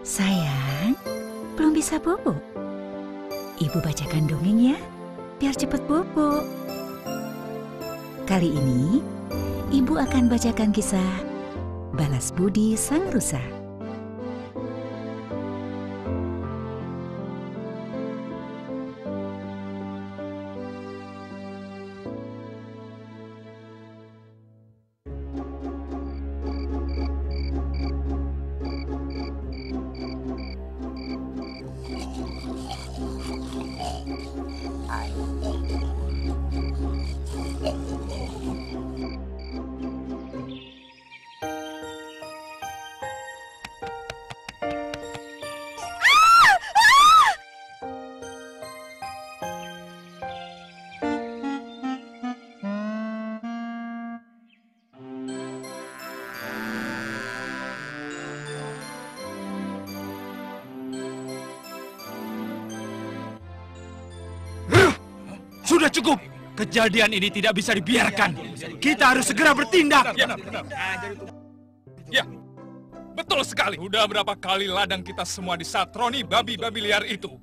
Sayang, belum bisa bobo. Ibu bacakan dongeng ya, biar cepat bobo. Kali ini, Ibu akan bacakan kisah Balas Budi Sang Rusa. Sudah cukup. Kejadian ini tidak bisa dibiarkan. Kita harus segera bertindak. Ya, betul sekali. Udah berapa kali ladang kita semua disatroni babi-babi liar itu.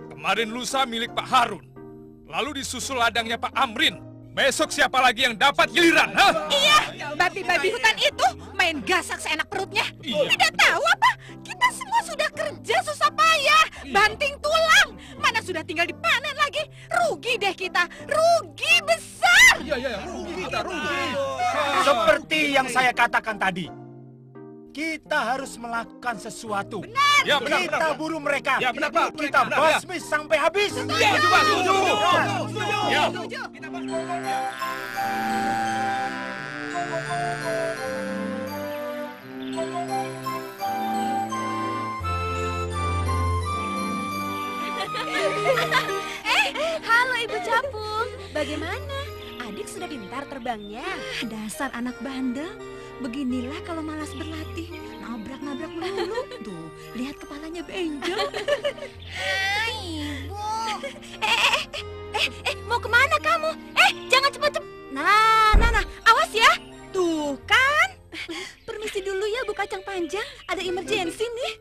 Kemarin lusa milik Pak Harun. Lalu disusul ladangnya Pak Amrin. Besok siapa lagi yang dapat giliran? Hah? Iya, babi-babi hutan itu main gasak seenak perutnya. Tidak tahu apa? Kita semua sudah kerja susah payah, banting tulang. Mana sudah tinggal dipanen lagi. Rugi deh kita, rugi besar. Iya, rugi kita, rugi. Seperti yang saya katakan tadi, kita harus melakukan sesuatu. Benar. Ya, benar, Kita benar. buru mereka. Ya, benar, Pak. Kita Benar, basmi sampai habis. Setuju, Pak, setuju. Ya. Setuju. Halo Ibu Capung, bagaimana? Adik sudah pintar terbangnya? Dasar anak bandel. Beginilah kalau malas berlatih. Nabrak-nabrak melulu. Tuh, lihat kepalanya benjol. Ibu. Mau kemana kamu? Jangan cepet-cepet. Nah, awas ya. Tuh kan. Permisi dulu ya Bu Kacang Panjang. Ada emergensi nih.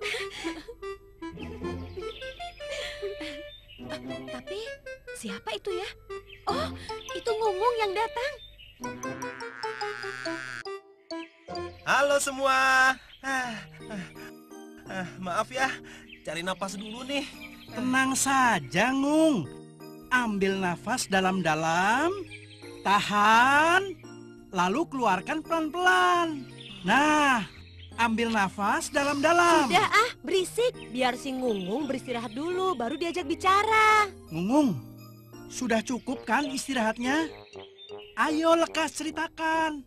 Tapi siapa itu ya? Oh, itu Ngungung yang datang. Halo semua. Maaf ya, cari napas dulu nih. Tenang saja, Ngung. Ambil nafas dalam-dalam, tahan, lalu keluarkan pelan-pelan. Nah, ambil nafas dalam-dalam. Sudah berisik. Biar si Ngungung beristirahat dulu, baru diajak bicara. Ngungung, sudah cukup kan istirahatnya? Ayo lekas ceritakan.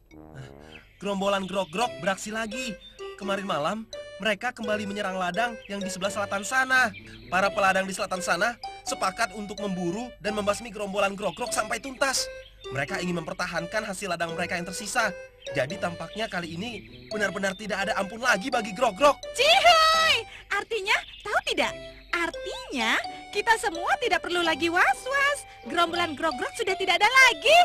Gerombolan grog-grog beraksi lagi. Kemarin malam, mereka kembali menyerang ladang yang di sebelah selatan sana. Para peladang di selatan sana sepakat untuk memburu dan membasmi gerombolan grog-grog sampai tuntas. Mereka ingin mempertahankan hasil ladang mereka yang tersisa. Jadi tampaknya kali ini benar-benar tidak ada ampun lagi bagi grog-grog. Cihoy, artinya tahu tidak? Artinya kita semua tidak perlu lagi was-was. Gerombolan grog-grog sudah tidak ada lagi.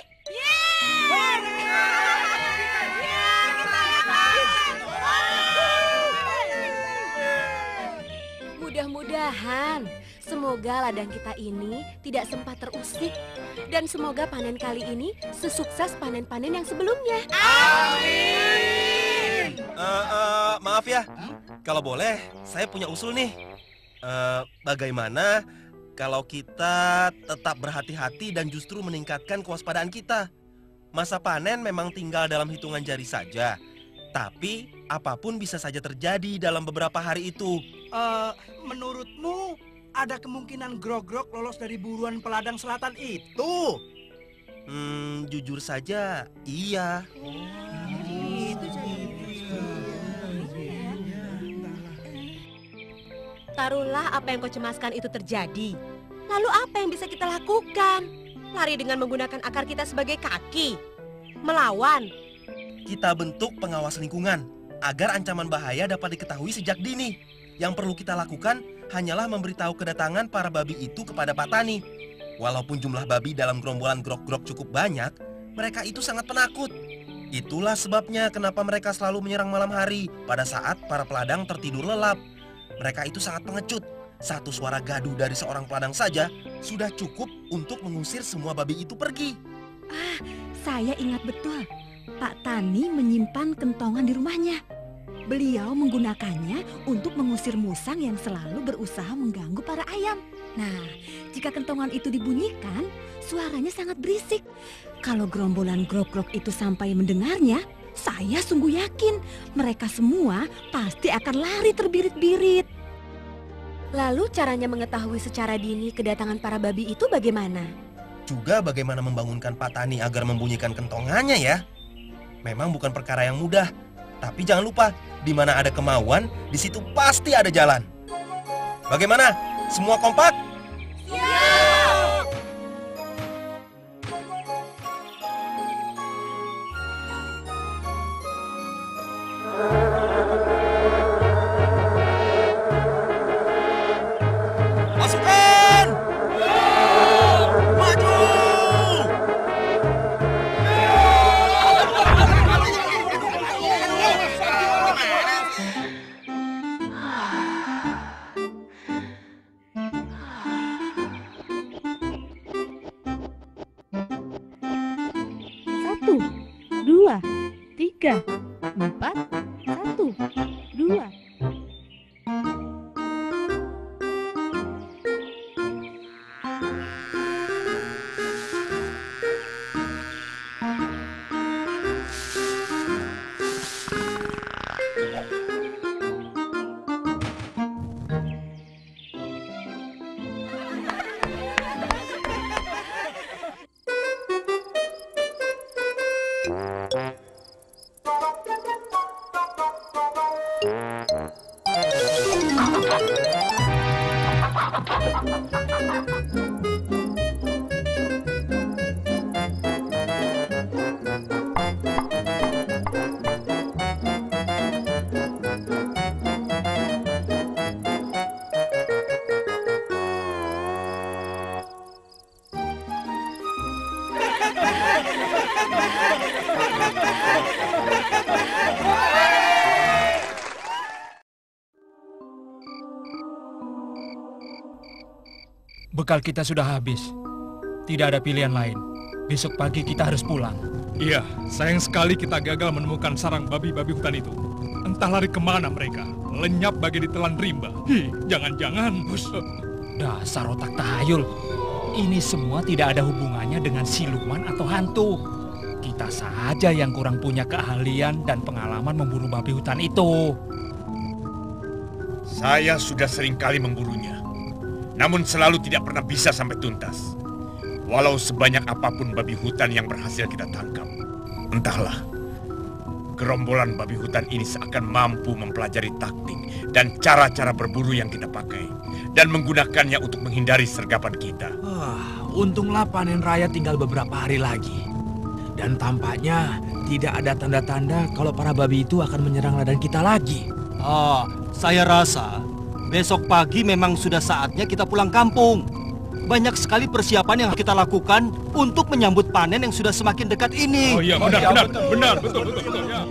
Mudah-mudahan semoga ladang kita ini tidak sempat terusik dan semoga panen kali ini sesukses panen-panen yang sebelumnya. Maaf ya, kalau boleh saya punya usul nih. Bagaimana kalau kita tetap berhati-hati dan justru meningkatkan kewaspadaan kita? Masa panen memang tinggal dalam hitungan jari saja. Tapi apapun bisa saja terjadi dalam beberapa hari itu. Menurutmu ada kemungkinan grog-grog lolos dari buruan peladang selatan itu? Jujur saja, iya. Taruhlah apa yang kau cemaskan itu terjadi. Lalu apa yang bisa kita lakukan? Lari dengan menggunakan akar kita sebagai kaki? Melawan? Kita bentuk pengawas lingkungan agar ancaman bahaya dapat diketahui sejak dini. Yang perlu kita lakukan hanyalah memberitahu kedatangan para babi itu kepada Pak Tani. Walaupun jumlah babi dalam gerombolan grog-grog cukup banyak, mereka itu sangat penakut. Itulah sebabnya kenapa mereka selalu menyerang malam hari pada saat para peladang tertidur lelap. mereka itu sangat pengecut. Satu suara gaduh dari seorang peladang saja sudah cukup untuk mengusir semua babi itu pergi. Saya ingat betul, Pak Tani menyimpan kentongan di rumahnya. Beliau menggunakannya untuk mengusir musang yang selalu berusaha mengganggu para ayam. Nah, jika kentongan itu dibunyikan, suaranya sangat berisik. Kalau gerombolan grog-grog itu sampai mendengarnya, saya sungguh yakin mereka semua pasti akan lari terbirit-birit. Lalu caranya mengetahui secara dini kedatangan para babi itu bagaimana? Juga bagaimana membangunkan Pak Tani agar membunyikan kentongannya ya. Memang bukan perkara yang mudah. Tapi jangan lupa, di mana ada kemauan, di situ pasti ada jalan. Bagaimana? Semua kompak? Pasukan! Maju! Satu, dua, tiga, empat, satu, dua. Bekal kita sudah habis. Tidak ada pilihan lain. Besok pagi kita harus pulang. Iya, sayang sekali kita gagal menemukan sarang babi-babi hutan itu. Entah lari kemana mereka. Lenyap bagai ditelan rimba. Jangan-jangan... Dasar otak tahayul. Ini semua tidak ada hubungannya dengan siluman atau hantu. Kita saja yang kurang punya keahlian dan pengalaman memburu babi hutan itu. Saya sudah sering kali memburunya. Namun selalu tidak pernah bisa sampai tuntas. Walau sebanyak apapun babi hutan yang berhasil kita tangkap. Entahlah, gerombolan babi hutan ini seakan mampu mempelajari taktik dan cara-cara berburu yang kita pakai. Dan menggunakannya untuk menghindari sergapan kita. Untunglah panen raya tinggal beberapa hari lagi. Dan tampaknya tidak ada tanda-tanda kalau para babi itu akan menyerang ladang kita lagi. Saya rasa besok pagi memang sudah saatnya kita pulang kampung. Banyak sekali persiapan yang kita lakukan untuk menyambut panen yang sudah semakin dekat ini. Oh iya, benar, betul. Ya.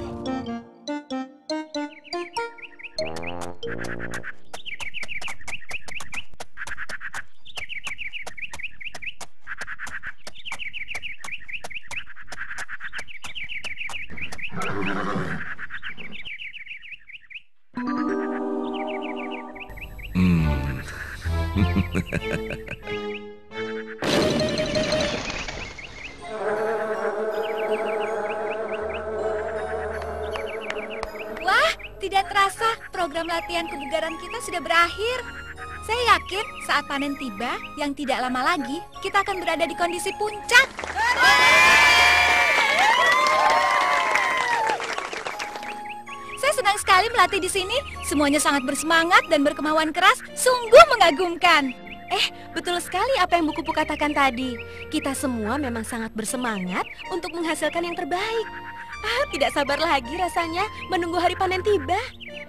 Wah, tidak terasa program latihan kebugaran kita sudah berakhir. Saya yakin saat panen tiba, yang tidak lama lagi, kita akan berada di kondisi puncak. Saya senang sekali melatih di sini. Semuanya sangat bersemangat dan berkemauan keras, sungguh mengagumkan. Betul sekali apa yang Bu Kupu katakan tadi. Kita semua memang sangat bersemangat untuk menghasilkan yang terbaik. Tidak sabar lagi rasanya menunggu hari panen tiba.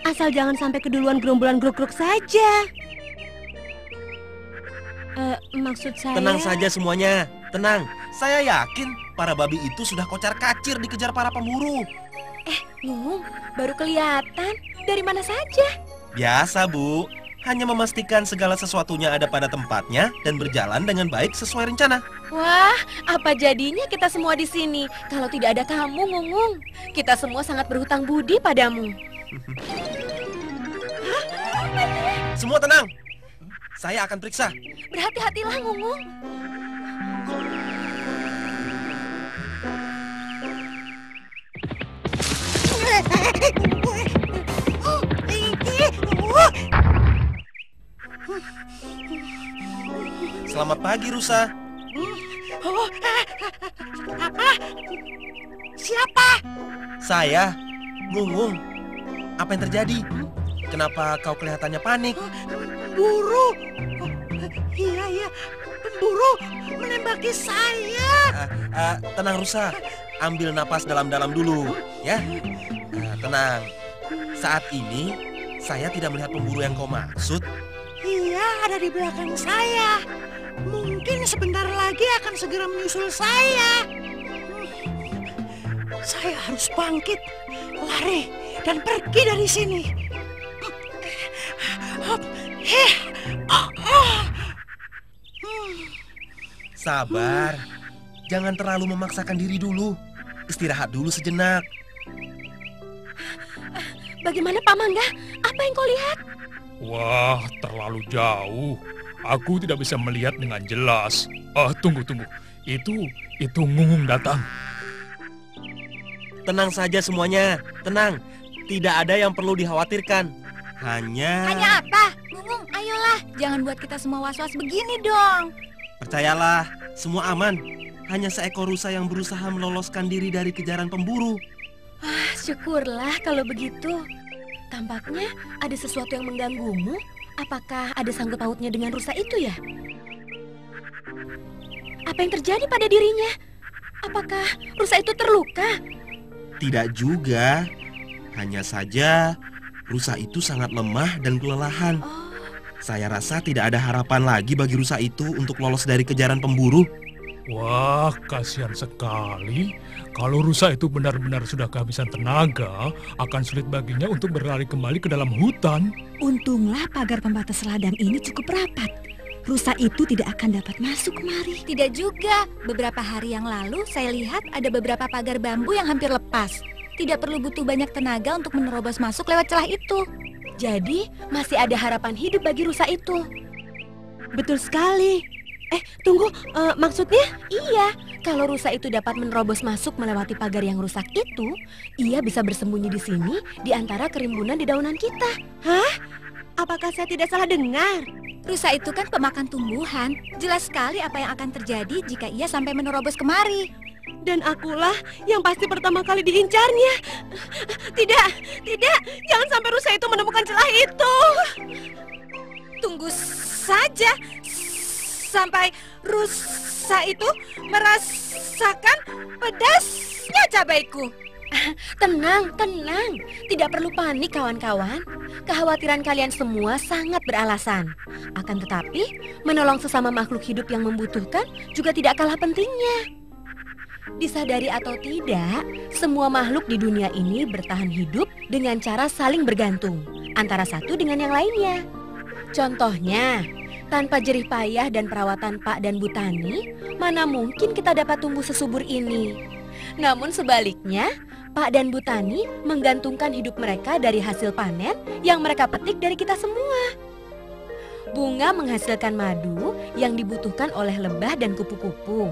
Asal jangan sampai keduluan gerombolan grog-grog saja. Maksud saya... Tenang saja semuanya, tenang. Saya yakin para babi itu sudah kocar-kacir dikejar para pemburu. Ngung, baru kelihatan. Dari mana saja? Biasa, Bu. Hanya memastikan segala sesuatunya ada pada tempatnya dan berjalan dengan baik sesuai rencana. Wah, apa jadinya kita semua di sini kalau tidak ada kamu, Ngungung? Kita semua sangat berhutang budi padamu. Semua tenang. Saya akan periksa. Berhati-hatilah, Ngungung. Selamat pagi, Rusa. Apa? Siapa? Saya, Ngungung. Apa yang terjadi? Kenapa kau kelihatannya panik? Buru. Iya, pemburu menembaki saya. Tenang, Rusa. Ambil napas dalam-dalam dulu, ya. Tenang. Saat ini, saya tidak melihat pemburu yang kau maksud. Iya, ada di belakang saya. Mungkin sebentar lagi akan segera menyusul saya. Saya harus bangkit, lari, dan pergi dari sini. Sabar. Jangan terlalu memaksakan diri dulu. Istirahat dulu sejenak. Bagaimana, Pak Mangga? Apa yang kau lihat? Wah, terlalu jauh. Aku tidak bisa melihat dengan jelas. Tunggu. Itu Ngungung datang. Tenang saja semuanya. Tenang. Tidak ada yang perlu dikhawatirkan. Hanya apa? Ngungung, ayolah. Jangan buat kita semua was-was begini dong. percayalah, semua aman. Hanya seekor rusa yang berusaha meloloskan diri dari kejaran pemburu. Syukurlah kalau begitu. Tampaknya ada sesuatu yang mengganggumu. Apakah ada sangkut pautnya dengan rusa itu ya? Apa yang terjadi pada dirinya? Apakah rusa itu terluka? Tidak juga. Hanya saja rusa itu sangat lemah dan kelelahan. Saya rasa tidak ada harapan lagi bagi rusa itu untuk lolos dari kejaran pemburu. Wah, kasihan sekali. Kalau rusa itu benar-benar sudah kehabisan tenaga, akan sulit baginya untuk berlari kembali ke dalam hutan. Untunglah pagar pembatas ladang ini cukup rapat. Rusa itu tidak akan dapat masuk kemari. Tidak juga. Beberapa hari yang lalu saya lihat ada beberapa pagar bambu yang hampir lepas. Tidak perlu butuh banyak tenaga untuk menerobos masuk lewat celah itu. Jadi masih ada harapan hidup bagi rusa itu. Betul sekali. Tunggu, maksudnya? Iya, kalau rusa itu dapat menerobos masuk melewati pagar yang rusak itu, ia bisa bersembunyi di sini di antara kerimbunan dedaunan kita. Hah? Apakah saya tidak salah dengar? Rusa itu kan pemakan tumbuhan. Jelas sekali apa yang akan terjadi jika ia sampai menerobos kemari. Dan akulah yang pasti pertama kali diincarnya. Tidak, jangan sampai rusa itu menemukan celah itu. Tunggu saja sampai rusa itu merasakan pedasnya cabaiku. Tenang. Tidak perlu panik, kawan-kawan. Kekhawatiran kalian semua sangat beralasan. Akan tetapi, menolong sesama makhluk hidup yang membutuhkan juga tidak kalah pentingnya. Disadari atau tidak, semua makhluk di dunia ini bertahan hidup dengan cara saling bergantung antara satu dengan yang lainnya. Contohnya, tanpa jerih payah dan perawatan Pak dan Bu Tani, mana mungkin kita dapat tumbuh sesubur ini. Namun sebaliknya, Pak dan Bu Tani menggantungkan hidup mereka dari hasil panen yang mereka petik dari kita semua. Bunga menghasilkan madu yang dibutuhkan oleh lebah dan kupu-kupu.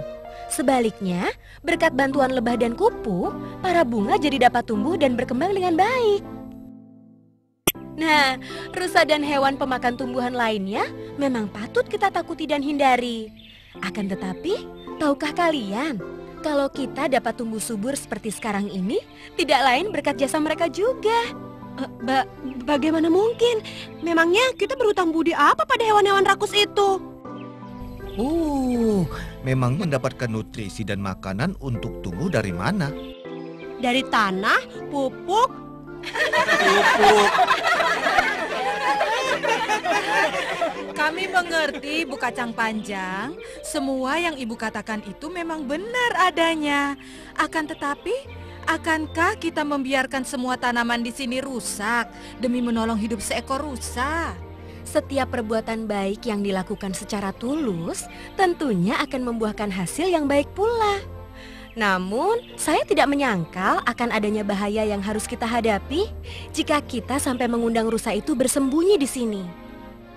Sebaliknya, berkat bantuan lebah dan kupu, para bunga jadi dapat tumbuh dan berkembang dengan baik. Nah, rusa dan hewan pemakan tumbuhan lainnya memang patut kita takuti dan hindari. Akan tetapi, tahukah kalian, kalau kita dapat tumbuh subur seperti sekarang ini, tidak lain berkat jasa mereka juga. Bagaimana mungkin? Memangnya kita berhutang budi apa pada hewan-hewan rakus itu? Memang mendapatkan nutrisi dan makanan untuk tumbuh dari mana? Dari tanah, pupuk. Kami mengerti, Bu Kacang Panjang. Semua yang Ibu katakan itu memang benar adanya. Akan tetapi, Akankah kita membiarkan semua tanaman di sini rusak demi menolong hidup seekor rusa? Setiap perbuatan baik yang dilakukan secara tulus tentunya akan membuahkan hasil yang baik pula. Namun, saya tidak menyangkal akan adanya bahaya yang harus kita hadapi jika kita sampai mengundang rusa itu bersembunyi di sini.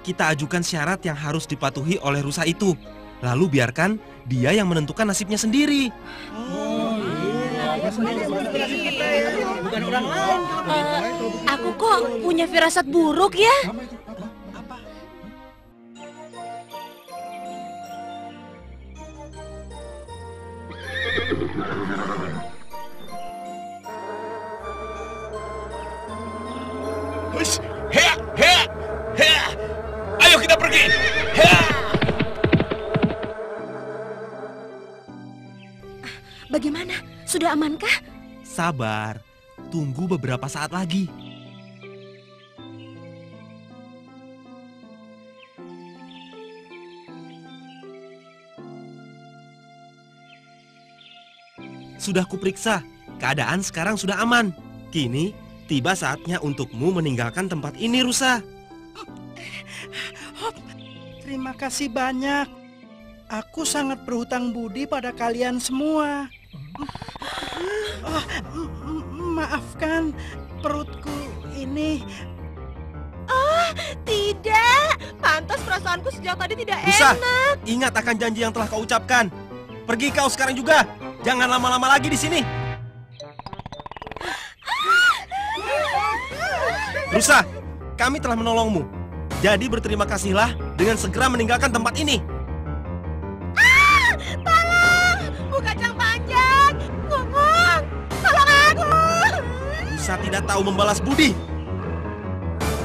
Kita ajukan syarat yang harus dipatuhi oleh rusa itu. Lalu biarkan dia yang menentukan nasibnya sendiri. Bukan orang lain. Aku kok punya firasat buruk ya? Hea, hea, hea. Ayo kita pergi. Hea. Bagaimana? Sudah amankah? Sabar, tunggu beberapa saat lagi. Sudah kuperiksa, keadaan sekarang sudah aman. Kini, tiba saatnya untukmu meninggalkan tempat ini, rusa. Terima kasih banyak. Aku sangat berhutang budi pada kalian semua. Maafkan perutku ini. Oh, tidak. Pantas perasaanku sejak tadi tidak Rusa, enak. ingat akan janji yang telah kau ucapkan. Pergi kau sekarang juga. Jangan lama-lama lagi di sini. Rusa, kami telah menolongmu. Jadi berterima kasihlah dengan segera meninggalkan tempat ini. Tolong! Bu Kacang Panjang! Ngomong! Tolong aku! Rusa tidak tahu membalas budi.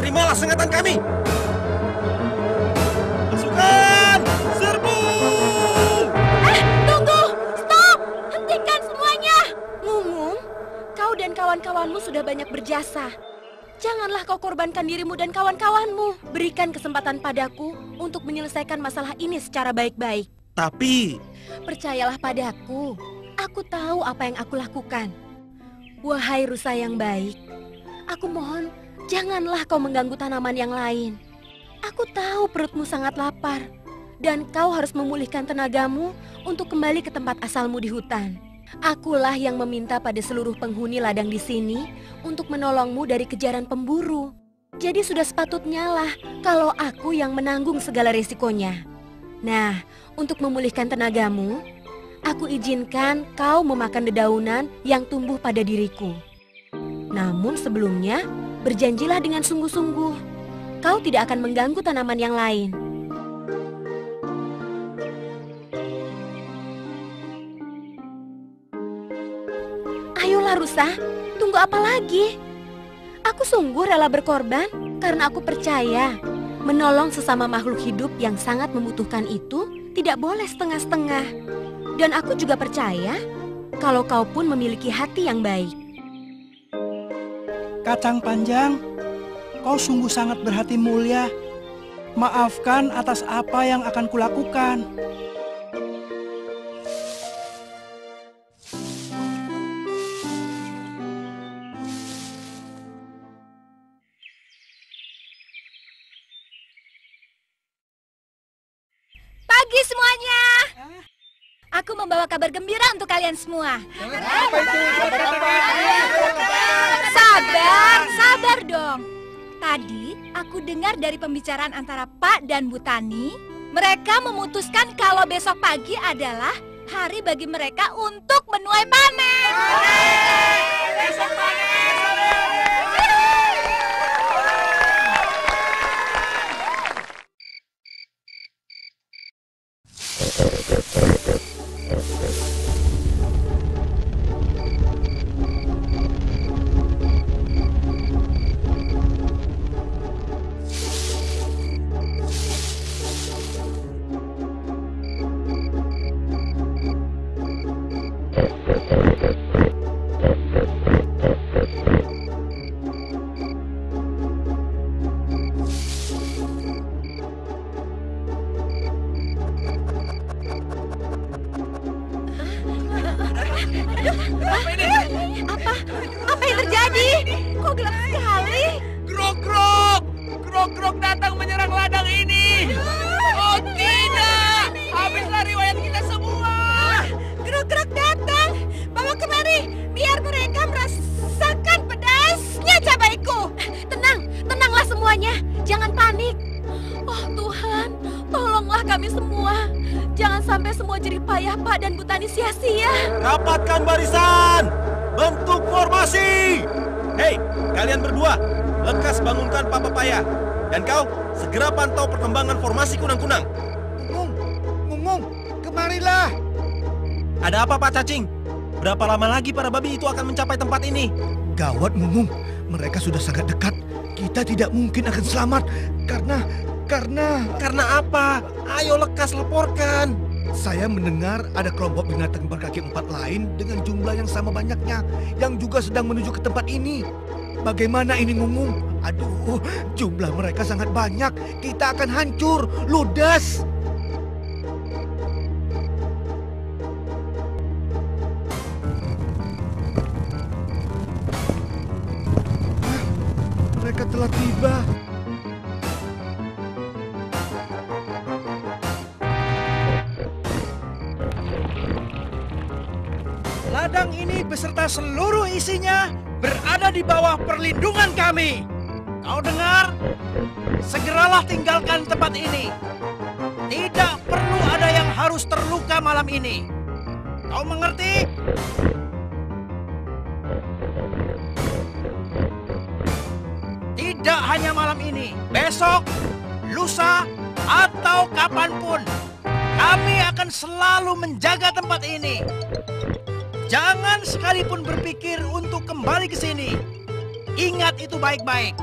Terimalah sengatan kami. Pasukan! Serbu! Tunggu! Stop! Hentikan semuanya! Ngumum, kau dan kawan-kawanmu sudah banyak berjasa. Janganlah kau korbankan dirimu dan kawan-kawanmu. Berikan kesempatan padaku untuk menyelesaikan masalah ini secara baik-baik. Tapi... Percayalah padaku, aku tahu apa yang aku lakukan. Wahai rusa yang baik, aku mohon janganlah kau mengganggu tanaman yang lain. Aku tahu perutmu sangat lapar, dan kau harus memulihkan tenagamu untuk kembali ke tempat asalmu di hutan. Akulah yang meminta pada seluruh penghuni ladang di sini untuk menolongmu dari kejaran pemburu. Jadi sudah sepatutnya lah kalau aku yang menanggung segala resikonya. Nah, untuk memulihkan tenagamu, aku izinkan kau memakan dedaunan yang tumbuh pada diriku. Namun sebelumnya, berjanjilah dengan sungguh-sungguh. Kau tidak akan mengganggu tanaman yang lain. Ayolah rusa, tunggu apa lagi? Aku sungguh rela berkorban karena aku percaya menolong sesama makhluk hidup yang sangat membutuhkan itu tidak boleh setengah-setengah. Dan aku juga percaya kalau kau pun memiliki hati yang baik. Kacang Panjang, kau sungguh sangat berhati mulia. Maafkan atas apa yang akan kulakukan. Pagi semuanya. Aku membawa kabar gembira untuk kalian semua. Sabar dong. Tadi aku dengar dari pembicaraan antara Pak dan Bu Tani, mereka memutuskan kalau besok pagi adalah hari bagi mereka untuk menuai panen. Besok panen. Widih, kok gelap sekali? Grog-grog! Grog-grog datang menyerang ladang ini! Oh tidak! Habislah riwayat kita semua! Grog-grog datang. Bawa kemari, biar mereka merasakan pedasnya cabaiku. Tenanglah semuanya. Jangan panik. Oh Tuhan, tolonglah kami semua. Jangan sampai semua jerih payah Pak dan Bu Tani sia-sia. Rapatkan barisan! Bentuk formasi! Hei, kalian berdua, lekas bangunkan Pak Papaya. Dan kau, segera pantau perkembangan formasi kunang-kunang. Ngung, kemarilah. Ada apa Pak Cacing? Berapa lama lagi para babi itu akan mencapai tempat ini? Gawat, Ngung. Mereka sudah sangat dekat. Kita tidak mungkin akan selamat karena apa? Ayo lekas laporkan. saya mendengar ada kelompok binatang berkaki 4 lain dengan jumlah yang sama banyaknya yang juga sedang menuju ke tempat ini. Bagaimana ini, Ngung? Aduh, jumlah mereka sangat banyak. Kita akan hancur, ludes. Mereka telah tiba. Ladang ini beserta seluruh isinya berada di bawah perlindungan kami. Kau dengar? Segeralah tinggalkan tempat ini. Tidak perlu ada yang harus terluka malam ini. Kau mengerti? Tidak hanya malam ini, besok, lusa, atau kapanpun, kami akan selalu menjaga tempat ini. Jangan sekalipun berpikir untuk kembali ke sini. Ingat itu baik-baik.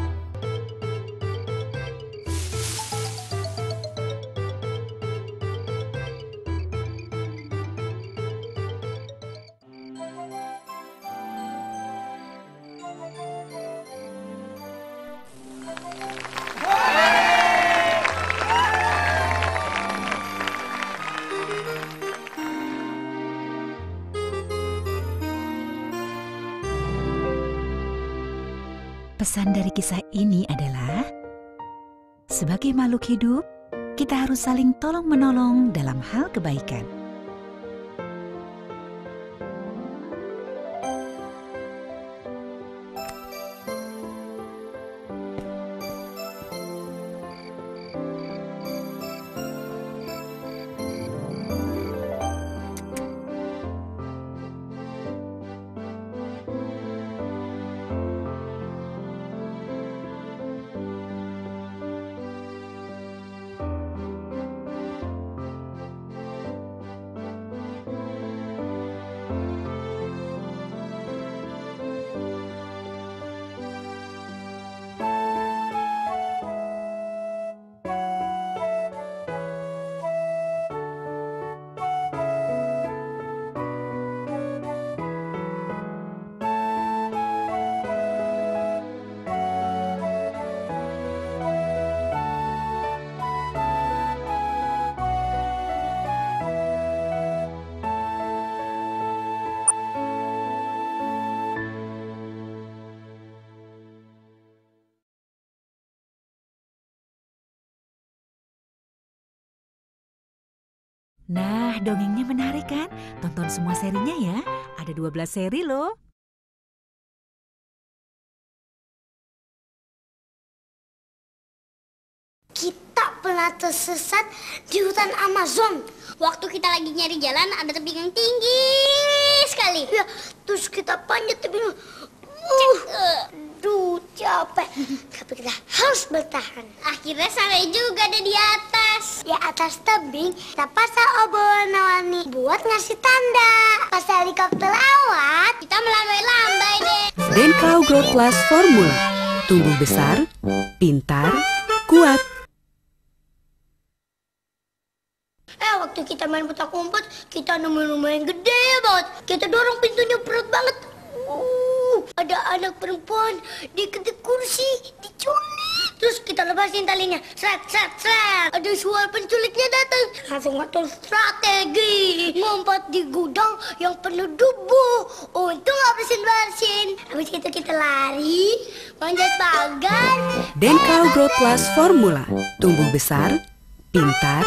Pesan dari kisah ini adalah, sebagai makhluk hidup, kita harus saling tolong-menolong dalam hal kebaikan. Nah, dongengnya menarik kan? Tonton semua serinya ya. Ada 12 seri loh. Kita pernah tersesat di hutan Amazon. Waktu kita lagi nyari jalan, ada tebing yang tinggi sekali. Ya, terus kita panjat tebing. Aduh, capek. Tapi kita harus bertahan. Akhirnya sampai juga ada di atas. Di atas tebing, kita pasang obor warna-warni buat ngasih tanda. Pas helikopter lewat, kita melambai-lambai deh. Denkow Grow Plus Formula. Tumbuh besar, pintar, kuat. Waktu kita main petak umpet, kita nemuin rumah yang gede banget. Kita dorong pintunya berat banget. Ada anak perempuan diketik kursi, diculik. Terus kita lepasin talinya, seret. Ada suara penculiknya datang. Langsung ngatur strategi, ngompat di gudang yang penuh debu. Untung nggak bersin-bersin. Habis itu kita lari, manjat pagar. Dental Growth Plus Formula. Tumbuh besar, pintar,